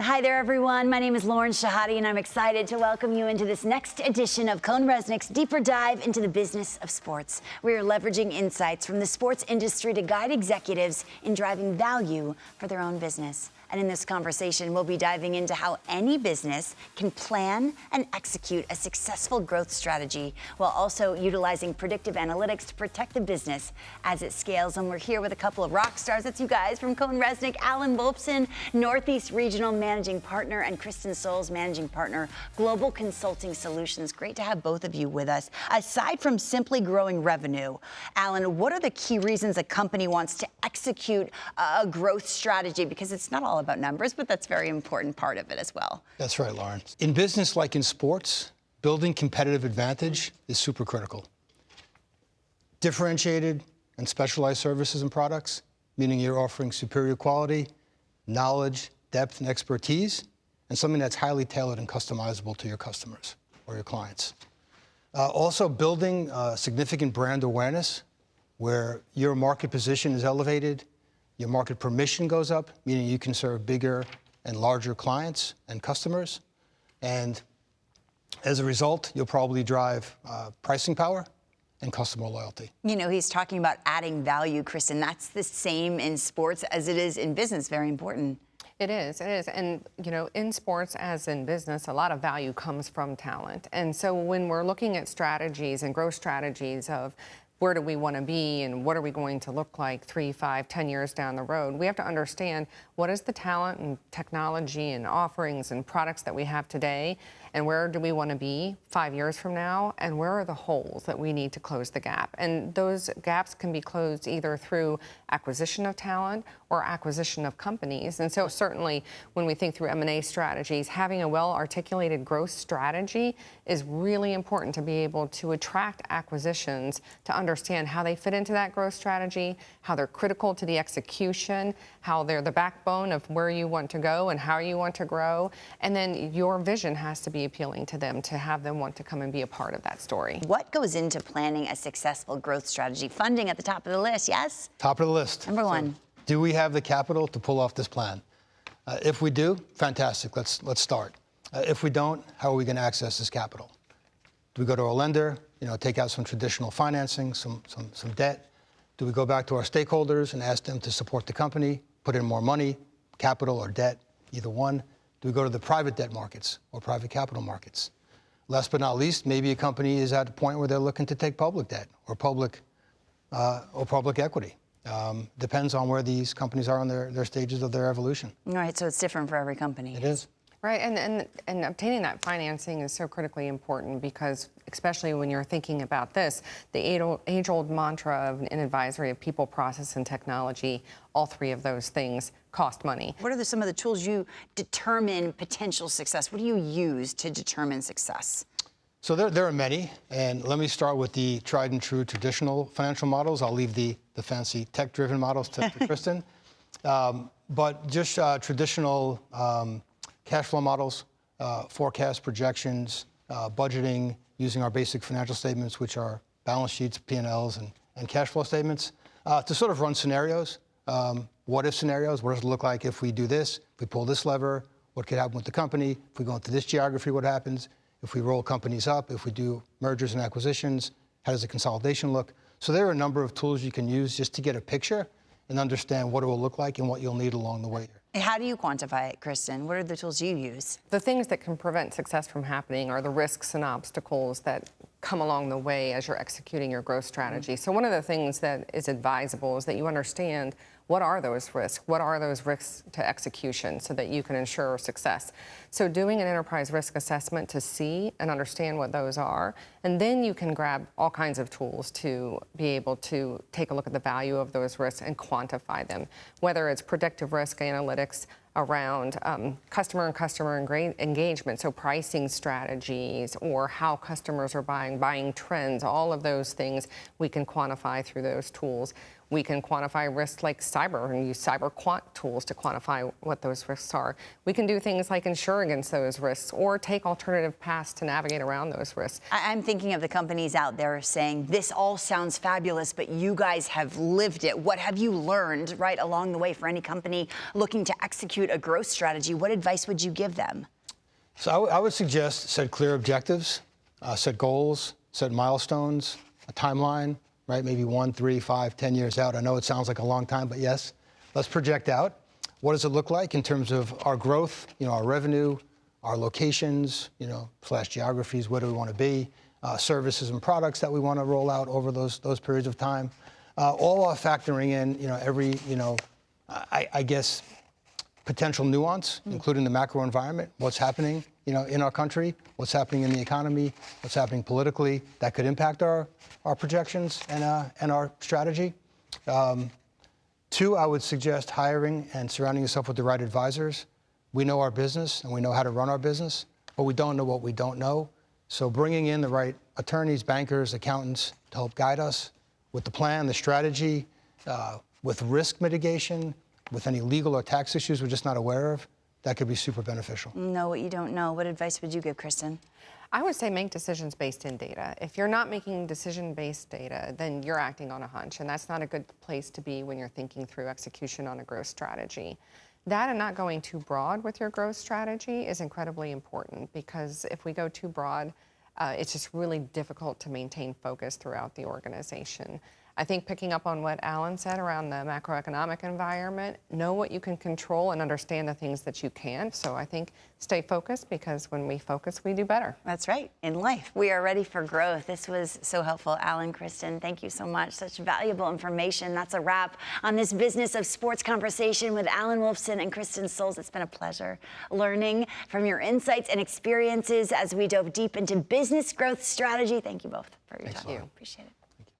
Hi there, everyone. My name is Lauren Shahadi, and I'm excited to welcome you into this next edition of CohnReznick's Deeper Dive into the Business of Sports. We are leveraging insights from the sports industry to guide executives in driving value for their own business. And in this conversation, we'll be diving into how any business can plan and execute a successful growth strategy while also utilizing predictive analytics to protect the business as it scales. And we're here with a couple of rock stars. That's you guys from CohnReznick, Alan Wolfson, Northeast Regional Managing Partner, and Kristen Souls, Managing Partner, Global Consulting Solutions. Great to have both of you with us. Aside from simply growing revenue, Alan, what are the key reasons a company wants to execute a growth strategy? Because it's not all about numbers, but that's a very important part of it as well. That's right, Lauren. In business, like in sports, building competitive advantage is super critical. Differentiated and specialized services and products, meaning you're offering superior quality, knowledge, depth, and expertise, and something that's highly tailored and customizable to your customers or your clients. Also building significant brand awareness where your market position is elevated, your market permission goes up, meaning you can serve bigger and larger clients and customers. And as a result, you'll probably drive pricing power and customer loyalty. You know, he's talking about adding value, Kristen. That's the same in sports as it is in business. Very important. It is. And, you know, in sports as in business, a lot of value comes from talent. And so when we're looking at strategies and growth strategies of where do we want to be and what are we going to look like 3, 5, 10 years down the road, we have to understand what is the talent and technology and offerings and products that we have today, and where do we want to be 5 years from now, and where are the holes that we need to close the gap. And those gaps can be closed either through acquisition of talent or acquisition of companies. And so certainly when we think through M&A strategies, having a well-articulated growth strategy is really important to be able to attract acquisitions, to understand how they fit into that growth strategy, how they're critical to the execution, how they're the backbone of where you want to go and how you want to grow. And then your vision has to be appealing to them to have them want to come and be a part of that story. What goes into planning a successful growth strategy? Funding at the top of the list, yes? Top of the list. Number one. So, do we have the capital to pull off this plan? If we do, fantastic. Let's start. If we don't, how are we going to access this capital? Do we go to a lender, take out some traditional financing, some debt? Do we go back to our stakeholders and ask them to support the company, put in more money, capital or debt, either one? Do we go to the private debt markets or private capital markets? Last but not least, maybe a company is at a point where they're looking to take public debt or public equity. Depends on where these companies are on their stages of their evolution. All right, so it's different for every company. It is. Right, and obtaining that financing is so critically important because, especially when you're thinking about this, the age-old mantra of an advisory of people, process, and technology, all three of those things cost money. What are some of the tools you determine potential success? What do you use to determine success? So there are many, and let me start with the tried and true traditional financial models. I'll leave the fancy tech-driven models to Kristen. But just traditional cash flow models, forecast projections, budgeting, using our basic financial statements, which are balance sheets, P&Ls, and cash flow statements, to sort of run scenarios. What-if scenarios? What does it look like if we do this? If we pull this lever, what could happen with the company? If we go into this geography, what happens? If we roll companies up, if we do mergers and acquisitions, how does the consolidation look? So there are a number of tools you can use just to get a picture and understand what it will look like and what you'll need along the way. How do you quantify it, Kristen? What are the tools you use? The things that can prevent success from happening are the risks and obstacles that come along the way as you're executing your growth strategy. So one of the things that is advisable is that you understand what are those risks? What are those risks to execution so that you can ensure success? So doing an enterprise risk assessment to see and understand what those are, and then you can grab all kinds of tools to be able to take a look at the value of those risks and quantify them, whether it's predictive risk analytics around customer engagement, so pricing strategies or how customers are buying trends, all of those things we can quantify through those tools. We can quantify risks like cyber and use cyber quant tools to quantify what those risks are. We can do things like insure against those risks or take alternative paths to navigate around those risks. I'm thinking of the companies out there saying, this all sounds fabulous, but you guys have lived it. What have you learned right along the way for any company looking to execute a growth strategy? What advice would you give them? So I would suggest set clear objectives, set goals, set milestones, a timeline, right? Maybe 1, 3, 5, 10 years out. I know it sounds like a long time, but yes, let's project out. What does it look like in terms of our growth, our revenue, our locations, / geographies, where do we want to be, services and products that we want to roll out over those periods of time. All while factoring in, every, I guess, potential nuance, including the macro environment, what's happening, in our country, what's happening in the economy, what's happening politically that could impact our projections and our strategy. 2, I would suggest hiring and surrounding yourself with the right advisors. We know our business and we know how to run our business, but we don't know what we don't know. So bringing in the right attorneys, bankers, accountants to help guide us with the plan, the strategy, with risk mitigation, with any legal or tax issues we're just not aware of, that could be super beneficial. Know what you don't know. What advice would you give, Kristen? I would say make decisions based in data. If you're not making decision-based data, then you're acting on a hunch, and that's not a good place to be when you're thinking through execution on a growth strategy. That and not going too broad with your growth strategy is incredibly important, because if we go too broad, it's just really difficult to maintain focus throughout the organization. I think picking up on what Alan said around the macroeconomic environment, know what you can control and understand the things that you can't. So I think stay focused, because when we focus, we do better. That's right. In life, we are ready for growth. This was so helpful. Alan, Kristen, thank you so much. Such valuable information. That's a wrap on this Business of Sports conversation with Alan Wolfson and Kristen Soles. It's been a pleasure learning from your insights and experiences as we dove deep into business growth strategy. Thank you both for your time. Thank you. Appreciate it.